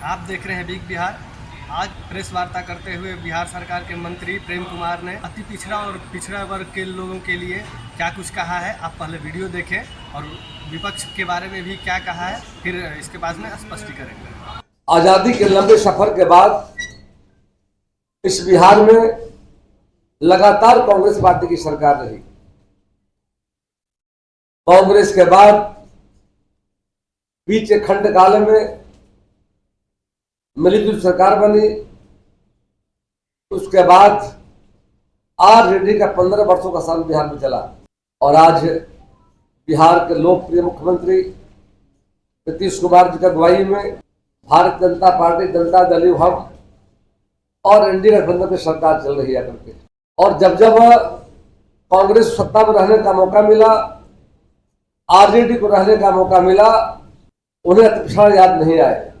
आप देख रहे हैं बिग बिहार। आज प्रेस वार्ता करते हुए बिहार सरकार के मंत्री प्रेम कुमार ने अति पिछड़ा और पिछड़ा वर्ग के लोगों के लिए क्या कुछ कहा है। आप पहले वीडियो देखें और विपक्ष के बारे में भी क्या कहा है, फिर इसके बाद में स्पष्टीकरण करेंगे। आजादी के लंबे सफर के बाद इस बिहार में लगातार कांग्रेस पार्टी की सरकार रही। कांग्रेस के बाद बीच एक खंड काल में मिलीजुली सरकार बनी। उसके बाद आरजेडी का 15 वर्षों का शासन बिहार में चला और आज बिहार के लोकप्रिय मुख्यमंत्री नीतीश कुमार जी की अगुवाई में भारतीय जनता पार्टी, जनता दल हम और एनडीए गठबंधन की सरकार चल रही है करके। और जब जब कांग्रेस सत्ता में रहने का मौका मिला, आरजेडी को रहने का मौका मिला, उन्हें अतिप्रसाद याद नहीं आए।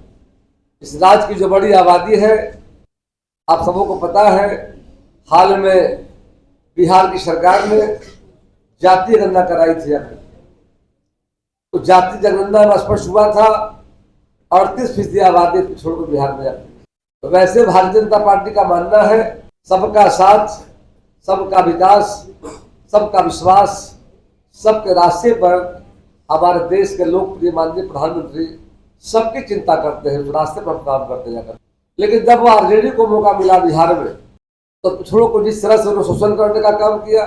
इस राज्य की जो बड़ी आबादी है, आप सबों को पता है, हाल में बिहार की सरकार ने जातीय गणना कराई थी। तो जातीय जनगणना में स्पष्ट हुआ था 38% आबादी पिछड़ों को बिहार में जाती है। तो वैसे भारतीय जनता पार्टी का मानना है सबका साथ, सबका विकास, सबका विश्वास, सबके रास्ते पर हमारे देश के लोकप्रिय माननीय प्रधानमंत्री सबकी चिंता करते हैं, उस रास्ते पर काम करते जाकर। लेकिन जब वो आरजेडी को मौका मिला बिहार में, तो पिछड़ों को जिस तरह से उन्होंने शोषण करने का काम किया,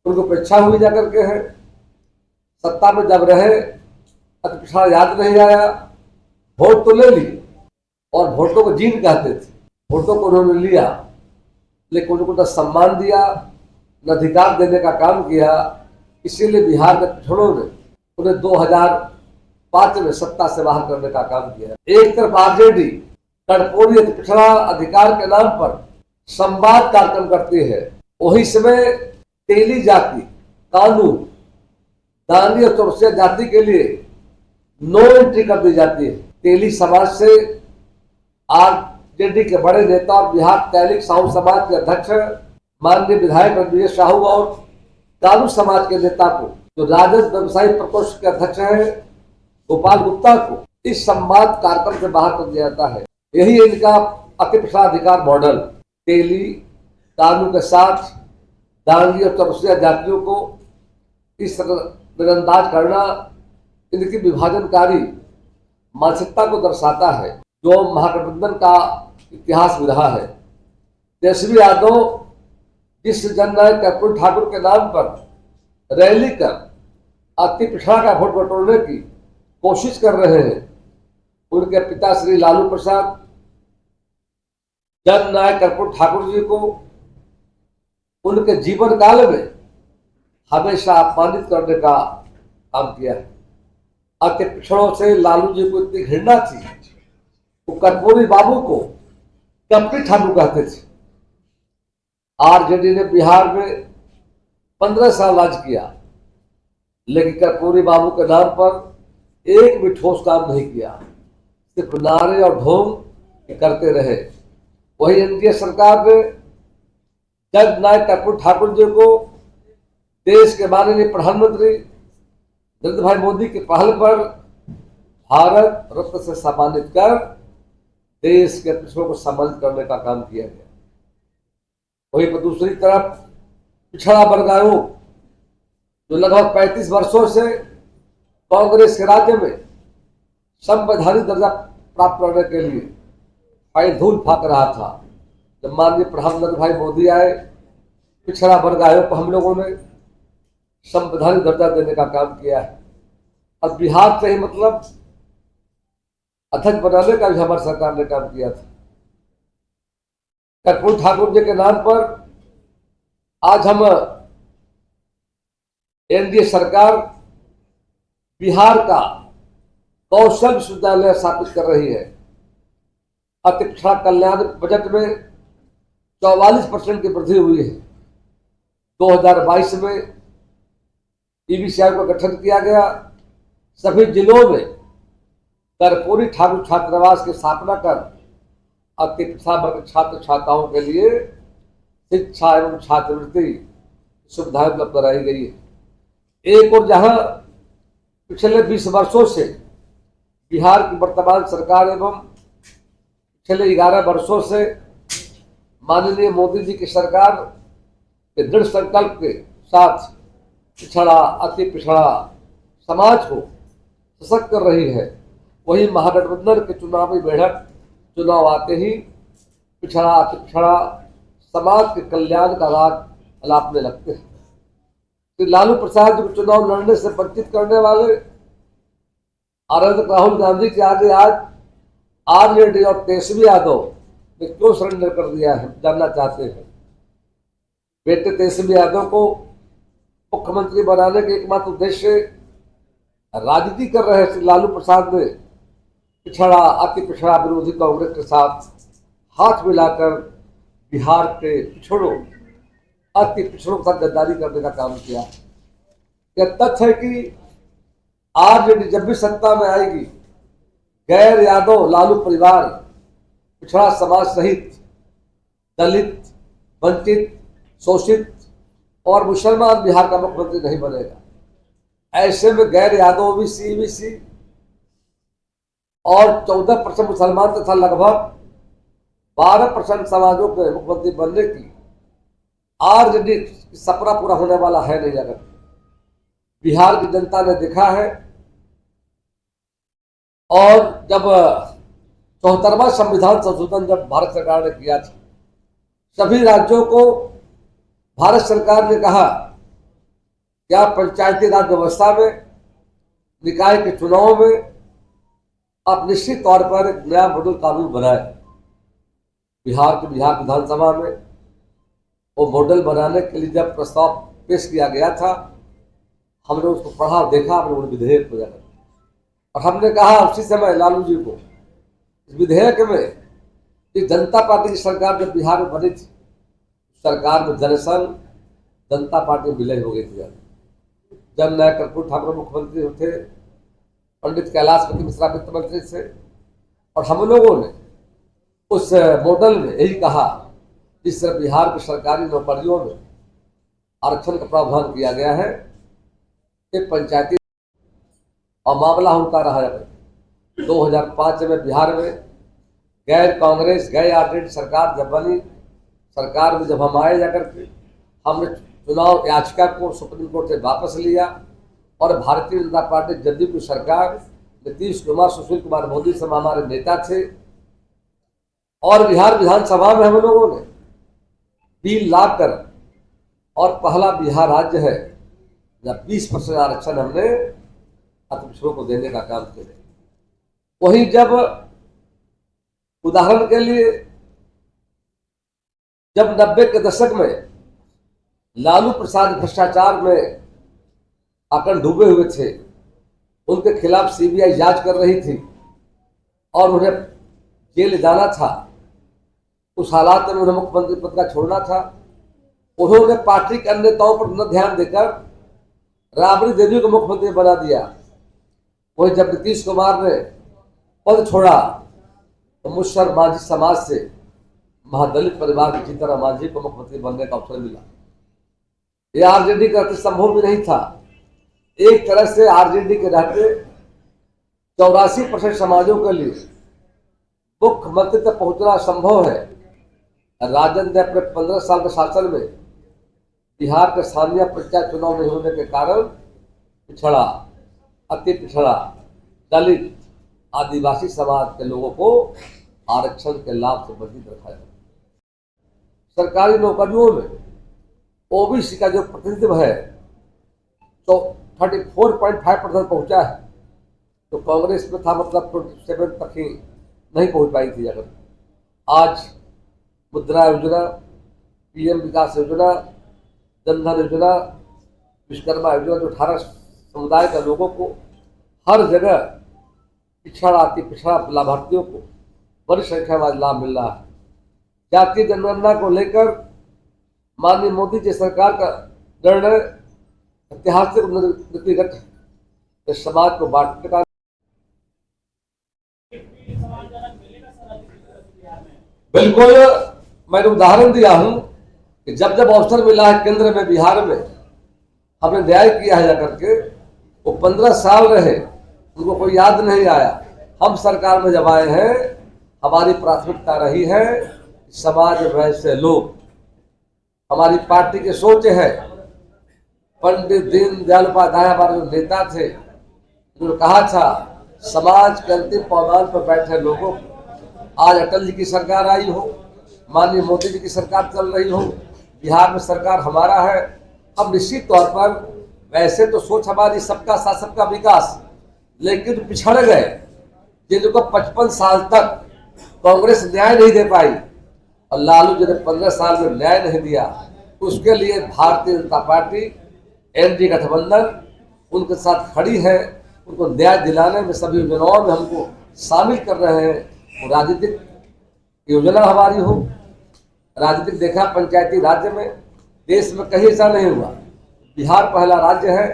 उनको उपेक्षा हुई जाकर के है। सत्ता में जब रहे अति पिछड़ा याद नहीं आया। वोट तो ले ली और वोटों को जीन कहते थे, वोटों को उन्होंने लिया, लेकिन उनको न सम्मान दिया, न अधिकार देने का काम किया। इसीलिए बिहार के पिछड़ों ने उन्हें 2005 में सत्ता से बाहर करने का काम किया। एक तरफ आरजेडी कर्पूरी पिछड़ा अधिकार के नाम पर संवाद कार्यक्रम करती है, वही समय तेली जाति कानून, दानी और चौरसिया जाति के लिए नो एंट्री कर दी जाती है। तेली समाज से आरजेडी के बड़े नेता और बिहार तैलिक साहू समाज के अध्यक्ष माननीय विधायक रणवीर साहू और कानू समाज के नेता को, जो राजद व्यवसायी प्रकोष्ठ के अध्यक्ष हैं गोपाल गुप्ता को, इस संवाद कार्यक्रम से बाहर कर दिया जाता है। यही इनका अति पिछड़ा अधिकार मॉडल। तेली कानू के साथ दांगी और चौरसिया जातियों को इस तरह नजरअंदाज करना इनकी विभाजनकारी मानसिकता को दर्शाता है, जो महागठबंधन का इतिहास भी रहा है। तेजस्वी यादव जिस जननायक कर्पूरी ठाकुर के नाम पर रैली कर अति पिछड़ा का वोट बटोरने की कोशिश कर रहे हैं, उनके पिता श्री लालू प्रसाद जननायक कर्पूरी ठाकुर जी को उनके जीवन काल में हमेशा अपमानित करने का काम किया है। अति पिछड़ों से लालू जी को इतनी घृणा थी, वो कर्पूरी बाबू को कपटी ठाकुर कहते थे। आरजेडी ने बिहार में 15 साल राज किया, लेकिन कर्पूरी बाबू के नाम पर एक भी ठोस काम नहीं किया, सिर्फ नारे और ढोंग करते रहे। वही एनडीए सरकार ने जननायक कर्पूरी ठाकुर जी को देश के माननीय प्रधानमंत्री नरेंद्र भाई मोदी की पहल पर भारत रत्न से सम्मानित कर देश के पिछड़ों को सम्मानित करने का काम किया गया। वहीं पर दूसरी तरफ पिछड़ा वर्ग आयोग, जो लगभग 35 वर्षों से कांग्रेस के राज्य में संवैधानिक दर्जा प्राप्त करने के लिए फाइल धूल फाक रहा था, जब माननीय प्रधानमंत्री भाई मोदी आए, पिछड़ा वर्ग आयोग को हम लोगों ने संवैधानिक दर्जा देने का काम किया है। और बिहार से ही मतलब अध्यक्ष बनाने का भी हमारी सरकार ने काम किया था। कर्पूरी ठाकुर जी के नाम पर आज हम एनडीए सरकार बिहार का कौशल विश्वविद्यालय स्थापित कर रही है। अति पिछड़ा कल्याण बजट में 44% की वृद्धि हुई है। 2022 में ईबीसीआई का गठन किया गया। सभी जिलों में कर्पूरी ठाकुर छात्रावास की स्थापना कर अति पिछड़ा वर्ग छात्र छात्राओं के लिए शिक्षा एवं छात्रवृत्ति सुविधाएं उपलब्ध कराई गई है। एक और जहां पिछले 20 वर्षों से बिहार की वर्तमान सरकार एवं पिछले 11 वर्षों से माननीय मोदी जी की सरकार के दृढ़ संकल्प के साथ पिछड़ा, अति पिछड़ा समाज को सशक्त कर रही है। वही महागठबंधन के चुनावी बेढ़क चुनाव आते ही पिछड़ा, अति पिछड़ा समाज के कल्याण का राग अलापने लगते हैं। तो लालू प्रसाद जी को चुनाव लड़ने से वंचित करने वाले आराधक राहुल गांधी के आगे आज आरजेडी और तेजस्वी यादव ने क्यों सरेंडर कर दिया है, जानना चाहते हैं। बेटे तेजस्वी यादव को मुख्यमंत्री बनाने के एकमात्र उद्देश्य राजनीति कर रहे श्री लालू प्रसाद ने पिछड़ा, अति पिछड़ा विरोधी कांग्रेस के साथ हाथ मिलाकर बिहार के पिछड़ों, अति पिछड़ों के साथ गद्दारी करने का काम किया। यह तथ्य है कि आरजेडी जब भी सत्ता में आएगी, गैर यादव लालू परिवार पिछड़ा समाज सहित दलित, वंचित, शोषित और मुसलमान बिहार का मुख्यमंत्री नहीं बनेगा। ऐसे में गैर यादव ओबीसी और 14% मुसलमान तथा लगभग 12% समाजों के मुख्यमंत्री बनने की आरजेडी सपना पूरा होने वाला है नहीं। अगर बिहार की जनता ने देखा है और जब 74वां संविधान संशोधन जब भारत सरकार ने किया था, सभी राज्यों को भारत सरकार ने कहा कि आप पंचायती राज व्यवस्था में, निकाय के चुनाव में आप निश्चित तौर पर एक नया मॉडल कानून बनाए। बिहार विधानसभा में वो मॉडल बनाने के लिए जब प्रस्ताव पेश किया गया था, हमने उसको पढ़ा, देखा, हमने उन विधेयक को देखा और हमने कहा उसी समय लालू जी को, इस विधेयक में कि जनता पार्टी की सरकार जब बिहार में बनी थी, सरकार में जनसंघ जनता पार्टी विलय हो गई थी। जब नया कर्पूर ठाकुर मुख्यमंत्री थे, पंडित कैलाशपति मिश्रा वित्त मंत्री थे और हम लोगों ने उस मॉडल में यही कहा, जिस तरह बिहार की सरकारी नौकरियों में आरक्षण का प्रावधान किया गया है, एक पंचायती और मामला उनका रहा है। 2005 में बिहार में गैर कांग्रेस, गैर आरजेडी सरकार जब बनी, सरकार में जब हम आए जाकर के हमने चुनाव याचिका को सुप्रीम कोर्ट से वापस लिया और भारतीय जनता पार्टी जदयू की सरकार, नीतीश कुमार, सुशील कुमार मोदी सब हमारे नेता थे और बिहार विधानसभा में हम लोगों ने बिल लाकर और पहला बिहार राज्य है जब 20% आरक्षण हमने अति पिछड़ों को देने का काम किया। वही जब उदाहरण के लिए जब 90 के दशक में लालू प्रसाद भ्रष्टाचार में आकर डूबे हुए थे, उनके खिलाफ सीबीआई जांच कर रही थी और उन्हें जेल जाना था, उस हालात में उन्हें मुख्यमंत्री पद का छोड़ना था। उन्होंने पार्टी के अन्य नेताओं पर न ध्यान देकर राबड़ी देवी को मुख्यमंत्री बना दिया। वही जब नीतीश कुमार ने पद छोड़ा तो मुसहर मांझी समाज से महादलित परिवार के जीतन मांझी को मुख्यमंत्री बनने का अवसर मिला। यह आरजेडी का संभव भी नहीं था। एक तरह से आरजेडी के रहते 84% समाजों के लिए मुख्यमंत्री तक पहुंचना संभव है। राजन ने अपने 15 साल के शासन में बिहार के स्थानीय पंचायत चुनाव नहीं होने के कारण पिछड़ा, अति पिछड़ा, दलित, आदिवासी समाज के लोगों को आरक्षण के लाभ से वंचित रखा जाए। सरकारी नौकरियों में ओबीसी का जो प्रतिनिधित्व है तो 34.5% पहुंचा है, तो कांग्रेस में था मतलब 27 तक ही नहीं पहुंच पाई थी। अगर आज मुद्रा योजना, पीएम विकास योजना, जनधन योजना, विश्वकर्मा योजना, जो 18 समुदाय के लोगों को हर जगह पिछड़ा, अति पिछड़ा लाभार्थियों को बड़ी संख्या में लाभ मिल रहा है। जातीय जनगणना को लेकर माननीय मोदी जी सरकार का निर्णय ऐतिहासिक नीतिगत है, समाज को बांटने का। बिल्कुल, मैंने उदाहरण दिया हूं कि जब जब अवसर मिला है केंद्र में, बिहार में हमने न्याय किया है जाकर के, वो 15 साल रहे, उनको कोई याद नहीं आया। हम सरकार में जब आए हैं, हमारी प्राथमिकता रही है समाज वैसे लोग। हमारी पार्टी की सोच है, पंडित दीनदयाल उपाध्याय हमारे जो नेता थे, उन्होंने कहा था समाज के अंतिम पायदान पर बैठे लोगों को। आज अटल जी की सरकार आई हो, माननीय मोदी जी की सरकार चल रही हो, बिहार में सरकार हमारा है, हम निश्चित तौर पर वैसे तो सोच हमारी सबका साथ सबका विकास, लेकिन पिछड़ गए जिनको 55 साल तक कांग्रेस न्याय नहीं दे पाई और लालू जी ने 15 साल में न्याय नहीं दिया। उसके लिए भारतीय जनता पार्टी एनडीए गठबंधन उनके साथ खड़ी है। उनको न्याय दिलाने में सभी योजनाओं में हमको शामिल कर रहे हैं। वो राजनीतिक योजना हमारी हो, राजनीतिक देखा पंचायती राज्य में देश में कहीं ऐसा नहीं हुआ। बिहार पहला राज्य है,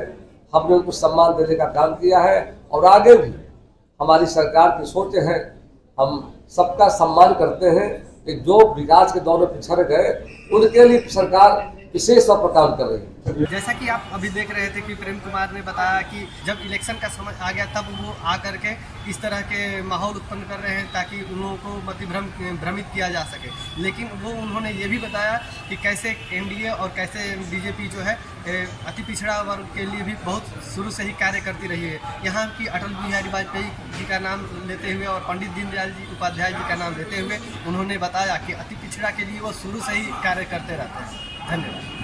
हमने उनको सम्मान देने का काम किया है और आगे भी हमारी सरकार की सोच है, हम सबका सम्मान करते हैं कि जो विकास के दौर में पिछड़ गए उनके लिए सरकार विशेष तौर पर काम कर रही है। जैसा कि आप अभी देख रहे थे कि प्रेम कुमार ने बताया कि जब इलेक्शन का समय आ गया तब वो आकर के इस तरह के माहौल उत्पन्न कर रहे हैं ताकि उन लोगों को भ्रमित किया जा सके। लेकिन वो उन्होंने ये भी बताया कि कैसे एनडीए और कैसे बीजेपी जो है अति पिछड़ा वर्ग के लिए भी बहुत शुरू से ही कार्य करती रही है। यहाँ की अटल बिहारी वाजपेयी जी का नाम लेते हुए और पंडित दीनदयाल जी उपाध्याय जी का नाम लेते हुए उन्होंने बताया कि अति पिछड़ा के लिए वो शुरू से ही कार्य करते रहते हैं। धन्यवाद।